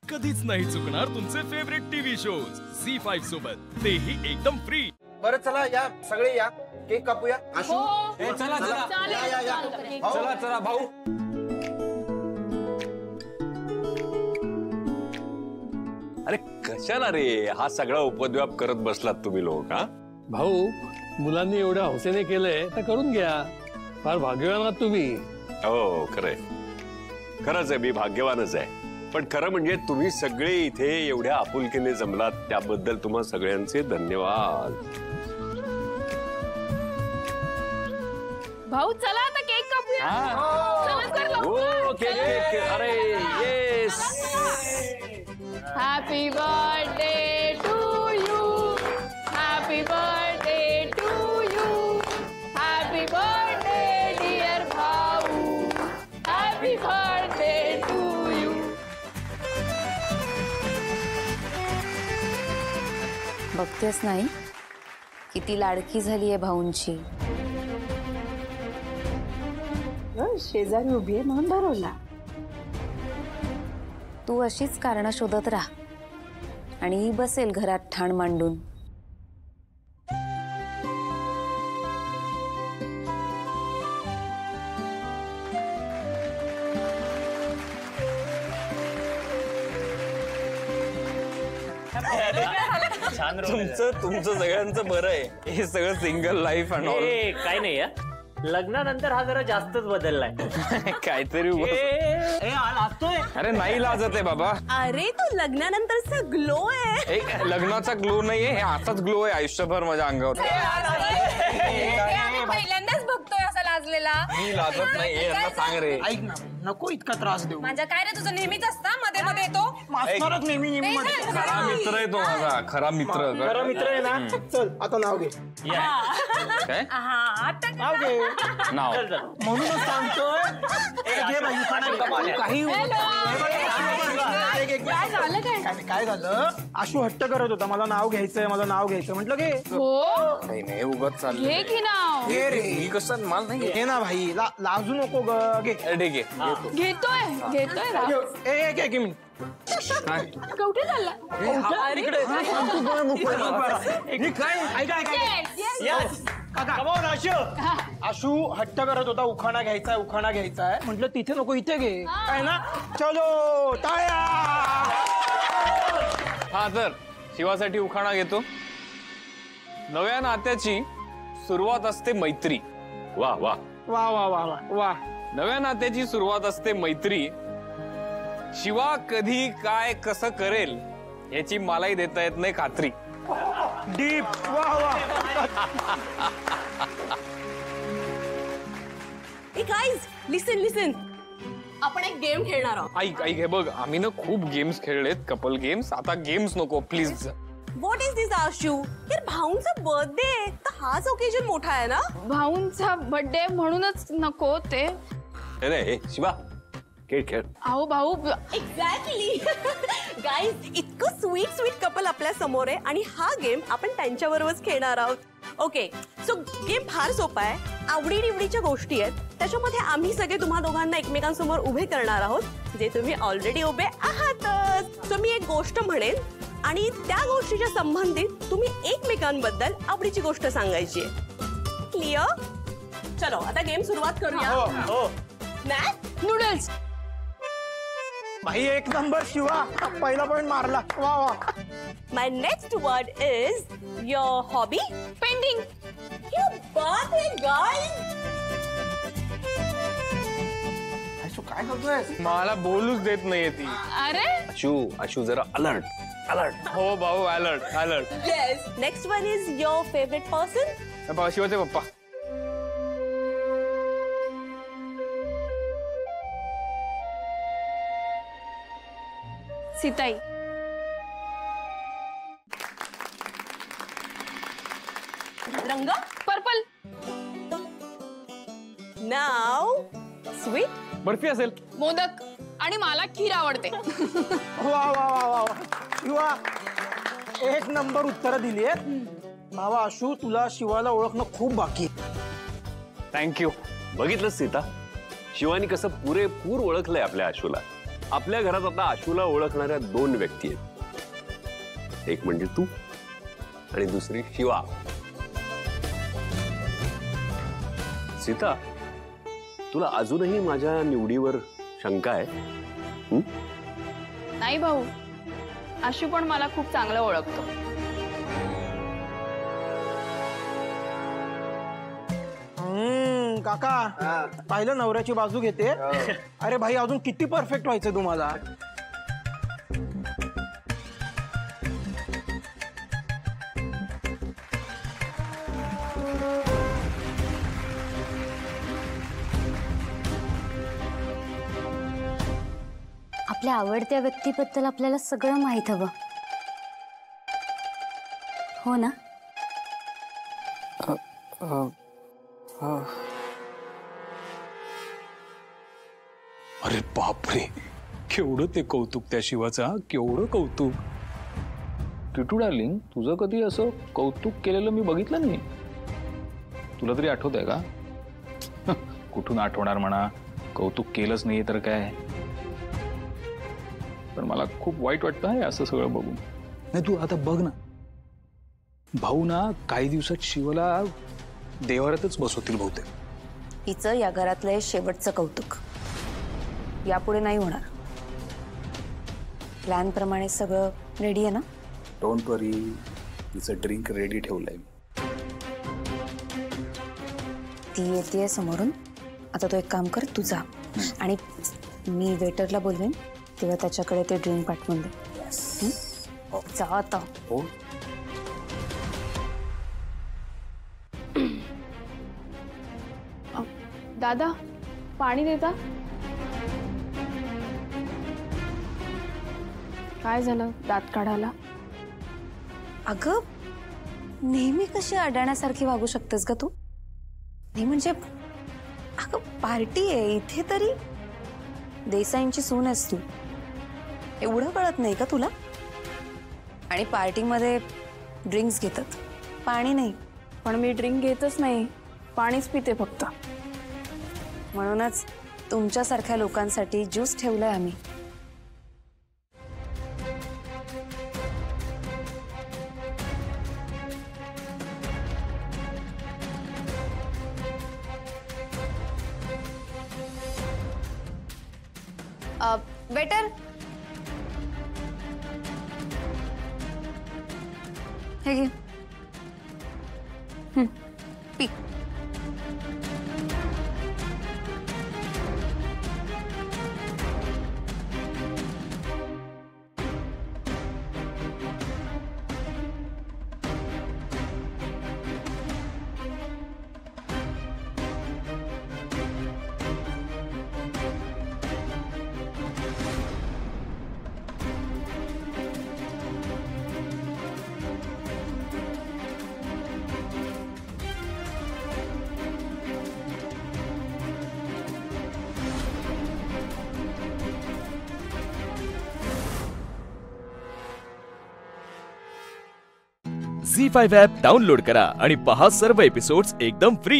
कधीच नाही चुकणार तुमचे फेवरेट टीव्ही शोज झी5 सोबत, तेही एकदम फ्री। बरं चला या सगळे या, केक कापूया। आशू चला चला या चला चला भाऊ। अरे कशाला रे हा सगळा उपद्व्याप करत बसलात तुम्ही लोक? हा भाऊ, मुलांनी एवढ्या हौसेने केलंय तर करून घ्या। फार भाग्यवान आहात तुम्ही। हो खरंय, खरंच आहे, मी भाग्यवानच आहे। पण खरं म्हणजे तुम्ही सगळे इथे एवढ्या आपुलकीने जमलात त्याबद्दल तुम्हा सगळ्यांचे धन्यवाद। भाऊ चला आता केक कापूया। हो केक, अरे yes. Happy birthday to you, happy birthday to you, happy birthday dear भाऊ, हॅपी बर्थडे टू यू। बघतेस नाही किती लाडकी झाली आहे भाऊंची। शेजारी उभी आहे म्हणून भरवला। तू अशीच कारण शोधत राहा आणि बसेल घरात ठाण मांडून। तुमचं सगळ्यांचं बरं आहे, हे सगळं सिंगल लाईफ अँड ऑल। काय नाही या लग्नानंतर हा जरा जास्तच बदललाय। काहीतरी लाजतोय। अरे नाही लाजत आहे बाबा। अरे तो लग्नानंतरचा ग्लो आहे। लग्नाचा ग्लो नाहीये, हे असाच ग्लो आहे आयुष्यभर माझ्या अंगावर। पहिल्यांदाच बघतोय असा लाजलेला। मी लाजत नाही, यांना सांग रे। ऐक ना, नको इतका त्रास देऊ। माझ्या काय रे तुझं नेहमीच असता मध्ये मध्ये येतो। मास्तरच नेहमी खरा मित्र आहे तो माझा, खरा मित्र। खरा मित्र आहे ना। चल आता नाव घे। काय नाव घे। नाव म्हणूनच सांगतोय, घे बाई, काही काय झालं? आशू हट्ट करत होता, मला नाव घ्यायचंय, मला नाव घ्यायचं। म्हटलं घे। हो नाही उगाच चाललं। घे की नाव। घे रे, मी कसं मला नाही घे ना भाई, लाजू नको ग, घे। ठीक आहे घेतोय राव। एक मिनिट, कुठे चालला? आशू हट्ट करत होता, उखाणा घ्यायचा, उखाणा घ्यायचा आहे। म्हटलं तिथे नको, इथे घे, काय ना। चलो टाळ्या। हा तर शिवासाठी उखाणा घेतो। नव्या नात्याची सुरुवात असते मैत्री। वा वा वा वा वा वा वा। नव्या नात्याची सुरुवात असते मैत्री। शिवा कधी काय कसं करेल याची मलाही देता येत नाही खात्री। डीप, वा वा। गाइस लिसन लिसन, आपण एक गेम खेळणार आहोत। ऐक ऐक, हे बघ आम्ही ना खूप गेम्स खेळलेत, कपल गेम्स। आता गेम्स नको प्लीज। व्हॉट इज दिस आशू? यार भाऊंचा बर्थडे तर हाच ओकेजन मोठा आहे ना। भाऊंचा बर्थडे म्हणूनच नको ते। अरे शिवा खेळ खेळ। अहो भाऊ, एक्झॅक्टली। गाइस इतकं स्वीट स्वीट कपल आपल्या समोर आहे आणि हा गेम आपण त्यांच्याबरोबरच खेळणार आहोत। ओके सो गेम फार सोपा आहे। आवडी निवडीच्या गोष्टी आहेत, त्याच्यामध्ये आम्ही सगळे तुम्हा दोघांना एकमेकांसमोर उभे करणार आहोत, जे तुम्ही ऑलरेडी उभे आहातच। सो मी एक गोष्ट म्हणेन आणि त्या गोष्टीच्या संबंधित तुम्ही एकमेकांबद्दल आवडीची गोष्ट सांगायची आहे। क्लिअर? चलो आता गेम सुरुवात करूया। हो नूडल्स। भाई एक नंबर शिवा, पहिला पॉइंट मारला, वा वा। My next word is your hobby. Painting. क्या बात है गाइस। आशू काय करतोय? मला बोलूच देत नाहीये ती। अरे आशू जरा अलर्ट अलर्ट। हो भाऊ, alert alert. Yes. Next one is your favourite person. शिवाचे पप्पा। सीताई। रंग। पर्पल। नाव स्वीट। बर्फी असेल। मोदक। आणि मला खीर आवडते। वा वा वा वा शिवा, एक नंबर उत्तर दिली आहेत। भावा आशू, तुला शिवाला ओळखणं खूप बाकी आहे। थँक्यू। बघितलं सीता, शिवानी कसं पुरेपूर ओळखलंय आपल्या आशूला। आपल्या घरात आता आशूला ओळखणाऱ्या 2 व्यक्ती आहेत. एक म्हणजे तू आणि दुसरी शिवा. सीता, तुला अजूनही माझ्या निवडीवर शंका आहे? नाही भाऊ, आशू पण मला खूप चांगलं ओळखतो. काका पाहिलं नवऱ्याची बाजू घेते. अरे भाई, अजून किती परफेक्ट व्हायचं तुम्हाला? आपल्या आवडत्या व्यक्तीबद्दल आपल्याला सगळं माहित हवं, हो ना? अरे बापरे, केवढं ते कौतुक त्या शिवाचा, केवढं कौतुक. किटू डार्लिंग, तुझं कधी असं कौतुक केलेलं मी बघितलं नाही. तुला तरी आठवत आहे का? कुठून आठवणार म्हणा, कौतुक केलंच नाही तर काय. पण मला खूप वाईट वाटतं आहे असं सगळं बघून. नाही तू आता बघ ना, भाऊ ना काही दिवसात शिवाला देवारातच बसवतील बहुतेक. हिचं या घरातलं हे शेवटचं कौतुक. यापुढे नाही होणार. प्लॅन प्रमाणे सगळं रेडी आहे ना? डोंट वरी, तिचं ड्रिंक रेडी ठेवलंय. ती येते समोरून. आता तो एक काम कर, तू जा आणि मी वेटरला बोलवेन, तेव्हा त्याच्याकडे ते ड्रिंक पाठवून दे. जा आता. हो. दादा, पाणी देता? काय झालं दात काढायला? अगं, नेहमी कशी अडाण्यासारखी वागू शकतेस का तू? नाही म्हणजे अगं, पार्टी आहे इथे तरी. देसाईंची सून आहेस तू, एवढं कळत नाही का तुला? आणि पार्टीमध्ये ड्रिंक्स घेतात, पाणी नाही. पण मी ड्रिंक घेतच नाही, पाणीच पिते फक्त. म्हणूनच तुमच्यासारख्या लोकांसाठी ज्यूस ठेवलाय आम्ही. वेटर, हे घे. पी. झी5 ॲप डाउनलोड करा आणि पहा सर्व एपिसोड्स एकदम फ्री.